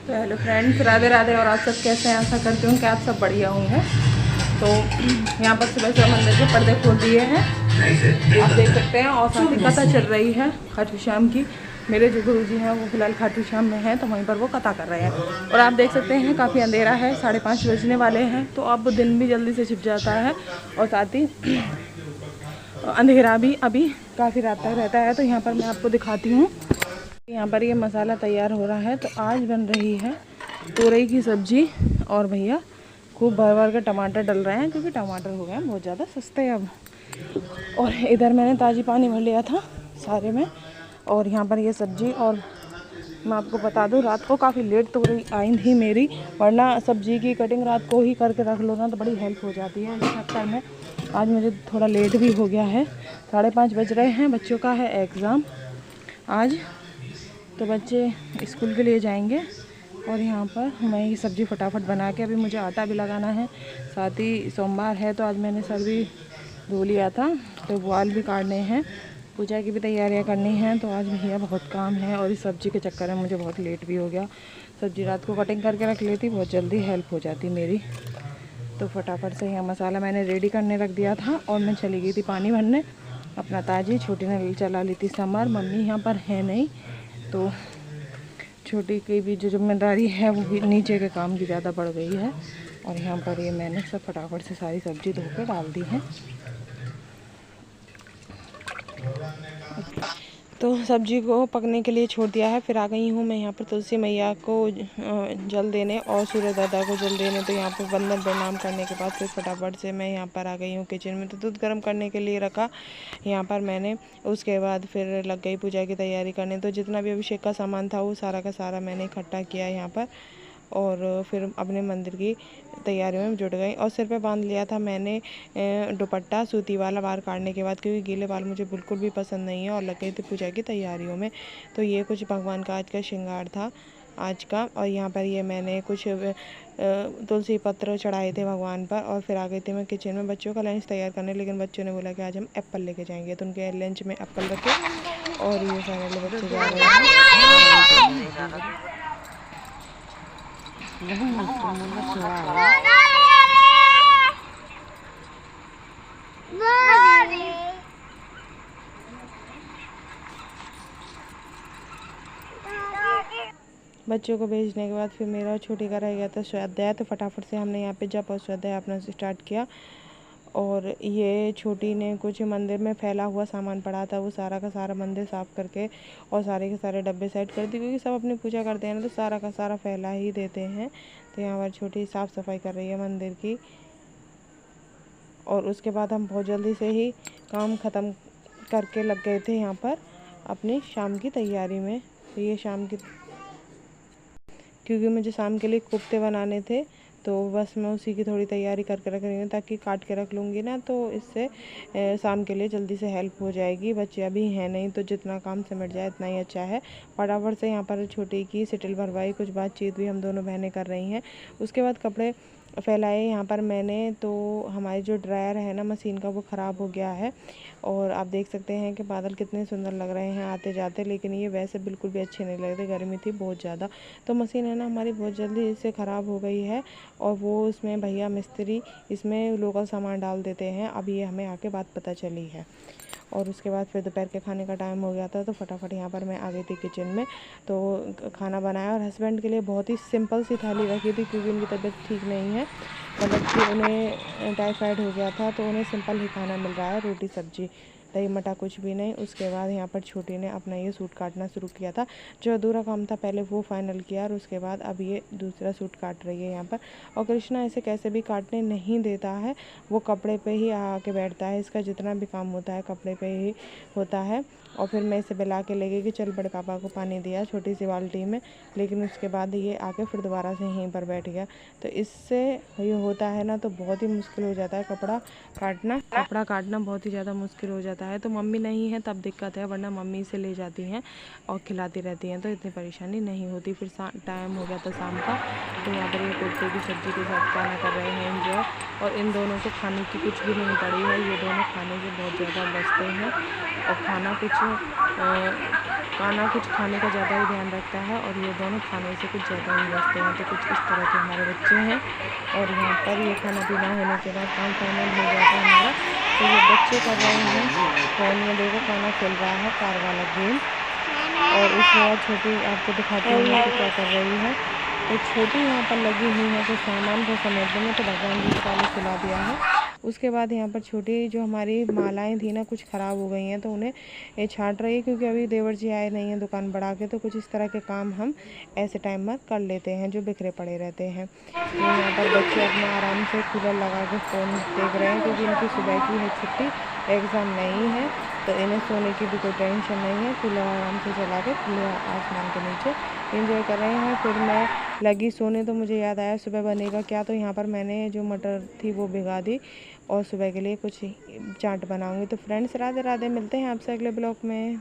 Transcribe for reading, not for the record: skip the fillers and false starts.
तो hello friends, Radhe Radhe. और आप सब कैसे हैं? आशा करती हूँ कि आप सब बढ़िया होंगे। तो यहाँ पर सुबह सुबह मंदिर के पर्दे खोल दिए हैं, आप देख सकते हैं। और साथ ही कथा चल रही है खाटू श्याम की। मेरे जो गुरुजी हैं वो फिलहाल खाटू श्याम में हैं, तो वहीं पर वो कथा कर रहे हैं। और आप देख सकते हैं काफ़ी अंधेरा है, 5:30 बजने वाले हैं। तो अब दिन भी जल्दी से छिप जाता है और साथ ही अंधेरा भी अभी काफ़ी रात तक रहता है। तो यहाँ पर मैं आपको दिखाती हूँ, यहाँ पर ये मसाला तैयार हो रहा है। तो आज बन रही है तोरई की सब्जी, और भैया खूब भर भर के टमाटर डल रहे हैं, क्योंकि टमाटर हो गए हैं बहुत ज़्यादा सस्ते अब। और इधर मैंने ताज़ी पानी भर लिया था सारे में। और यहाँ पर ये सब्जी, और मैं आपको बता दूँ रात को काफ़ी लेट तोरई आई थी मेरी, वरना सब्जी की कटिंग रात को ही करके रख लो ना तो बड़ी हेल्प हो जाती है। इस चक्कर में आज मुझे थोड़ा लेट भी हो गया है। 5:30 बज रहे हैं, बच्चों का है एग्ज़ाम आज, तो बच्चे स्कूल के लिए जाएंगे। और यहाँ पर मैं ये सब्ज़ी फटाफट बना के, अभी मुझे आटा भी लगाना है, साथ ही सोमवार है तो आज मैंने सर भी धो लिया था, तो बाल भी काटने हैं, पूजा की भी तैयारियाँ करनी हैं। तो आज भैया बहुत काम है, और इस सब्ज़ी के चक्कर में मुझे बहुत लेट भी हो गया। सब्ज़ी रात को कटिंग करके रख लेती, बहुत जल्दी हेल्प हो जाती मेरी। तो फटाफट से यहाँ मसाला मैंने रेडी करने रख दिया था, और मैं चली गई थी पानी भरने अपना ताजी। छोटी ने चला ली थी समर, मम्मी यहाँ पर है नहीं, तो छोटी की भी जो जिम्मेदारी है वो भी नीचे के काम की ज़्यादा बढ़ गई है। और यहाँ पर ये मैंने सब फटाफट से सारी सब्ज़ी धो के डाल दी है। तो सब्ज़ी को पकने के लिए छोड़ दिया है। फिर आ गई हूँ मैं यहाँ पर तुलसी मैया को जल देने और सूर्य दादा को जल देने। तो यहाँ पर वंदन प्रणाम करने के बाद फिर फटाफट से मैं यहाँ पर आ गई हूँ किचन में। तो दूध गर्म करने के लिए रखा यहाँ पर मैंने, उसके बाद फिर लग गई पूजा की तैयारी करने। तो जितना भी अभिषेक का सामान था वो सारा का सारा मैंने इकट्ठा किया यहाँ पर, और फिर अपने मंदिर की तैयारियों में जुट गई। और सिर पे बांध लिया था मैंने दुपट्टा सूती वाला बाल काटने के बाद, क्योंकि गीले बाल मुझे बिल्कुल भी पसंद नहीं है। और लग गई थी पूजा की तैयारियों में। तो ये कुछ भगवान का आज का श्रृंगार था आज का। और यहाँ पर ये मैंने कुछ तुलसी पत्र चढ़ाए थे भगवान पर। और फिर आ गई थी मैं किचन में बच्चों का लंच तैयार करने, लेकिन बच्चों ने बोला कि आज हम एप्पल लेके जाएंगे, तो उनके लंच में एप्पल रखे। और ये सारे बच्चे जा रहे हैं। बच्चों को भेजने के बाद फिर मेरा छोटी का रह गया था स्वाध्याय। तो फटाफट से हमने यहाँ पे जप और स्वाध्याय अपना स्टार्ट किया। और ये छोटी ने कुछ मंदिर में फैला हुआ सामान पड़ा था, वो सारा का सारा मंदिर साफ़ करके और सारे के सारे डब्बे साइड कर दी, क्योंकि सब अपनी पूजा करते हैं ना, तो सारा का सारा फैला ही देते हैं। तो यहाँ पर छोटी साफ़ सफाई कर रही है मंदिर की। और उसके बाद हम बहुत जल्दी से ही काम ख़त्म करके लग गए थे यहाँ पर अपनी शाम की तैयारी में। तो ये शाम की, क्योंकि मुझे शाम के लिए कोफ्ते बनाने थे, तो बस मैं उसी की थोड़ी तैयारी करके रख रही हूँ, ताकि काट के रख लूँगी ना तो इससे शाम के लिए जल्दी से हेल्प हो जाएगी। बच्चे अभी हैं नहीं, तो जितना काम सिमट जाए इतना ही अच्छा है। फटाफट से यहाँ पर छोटी की सिटिल भरवाई, कुछ बातचीत भी हम दोनों बहनें कर रही हैं। उसके बाद कपड़े फैलाए यहाँ पर मैंने। तो हमारी जो ड्रायर है ना मशीन का, वो ख़राब हो गया है। और आप देख सकते हैं कि बादल कितने सुंदर लग रहे हैं आते जाते, लेकिन ये वैसे बिल्कुल भी अच्छे नहीं लग रहे, गर्मी थी बहुत ज़्यादा। तो मशीन है ना हमारी बहुत जल्दी इससे ख़राब हो गई है। और वो उसमें भैया मिस्त्री इसमें लोकल सामान डाल देते हैं, अब ये हमें आके बात पता चली है। और उसके बाद फिर दोपहर के खाने का टाइम हो गया था, तो फटाफट यहाँ पर मैं आ गई थी किचन में। तो खाना बनाया, और हस्बैंड के लिए बहुत ही सिंपल सी थाली रखी थी, क्योंकि उनकी तबीयत ठीक नहीं है, मतलब कि उन्हें टाइफाइड हो गया था। तो उन्हें सिंपल ही खाना मिल रहा है, रोटी सब्जी, दही मटा कुछ भी नहीं। उसके बाद यहाँ पर छोटी ने अपना ये सूट काटना शुरू किया था, जो अधूरा काम था पहले वो फाइनल किया, और उसके बाद अब ये दूसरा सूट काट रही है यहाँ पर। और कृष्णा इसे कैसे भी काटने नहीं देता है, वो कपड़े पे ही आके बैठता है, इसका जितना भी काम होता है कपड़े पे ही होता है। और फिर मैं इसे बुला के ले गई कि चल बड़े पापा को पानी दिया छोटी सी बाल्टी में, लेकिन उसके बाद ये आके फिर दोबारा से यहीं पर बैठ गया। तो इससे ये होता है ना, तो बहुत ही मुश्किल हो जाता है कपड़ा काटना बहुत ही ज़्यादा मुश्किल हो जाता है। तो मम्मी नहीं है तब दिक्कत है, वरना मम्मी इसे ले जाती हैं और खिलाती रहती हैं, तो इतनी परेशानी नहीं होती। फिर टाइम हो गया था शाम का, तो यहाँ पर ये कोफ्ते की सब्ज़ी के साथ खाना कर रहे हैं एंजॉय। और इन दोनों को खाने की कुछ भी नहीं पड़ी है, ये दोनों खाने के बहुत ज़्यादा बचते हैं। और खाना कुछ कान्हा कुछ खाने का ज़्यादा ही ध्यान रखता है और ये दोनों खाने से कुछ ज़्यादा ही बचते हैं। तो कुछ इस तरह के हमारे बच्चे हैं और यहाँ पर ये खाना पीना होने के बाद काम फाइनल हो जाता है हमारा। तो ये बच्चे कर रहे हैं फ़ोन में, देखो खाना खेल रहा है कार वाला गेम। और इसके बाद छोटी आपको दिखाती हूँ कि क्या कर रही है। तो छोटी यहाँ पर लगी हुई है तो सामान को समेटने में, तो भगवान जी को पहले सुला दिया है। उसके बाद यहाँ पर छोटी जो हमारी मालाएं थी ना कुछ ख़राब हो गई हैं, तो उन्हें ये छांट रही है क्योंकि अभी देवर जी आए नहीं हैं दुकान बढ़ा के। तो कुछ इस तरह के काम हम ऐसे टाइम में कर लेते हैं जो बिखरे पड़े रहते हैं। तो यहाँ पर बच्चे अपना आराम से कूलर लगा के फ़ोन देख रहे हैं क्योंकि इनकी सुबह की है छुट्टी, एग्ज़ाम नहीं है, तो इन्हें सोने की भी कोई टेंशन नहीं है। कूलर आराम से चला के खुले आसमान के नीचे एंजॉय कर रहे हैं। फिर मैं लगी सोने, तो मुझे याद आया सुबह बनेगा क्या। तो यहाँ पर मैंने जो मटर थी वो भिगा दी और सुबह के लिए कुछ चाट बनाऊंगी। तो फ्रेंड्स राधे राधे, मिलते हैं आपसे अगले ब्लॉग में।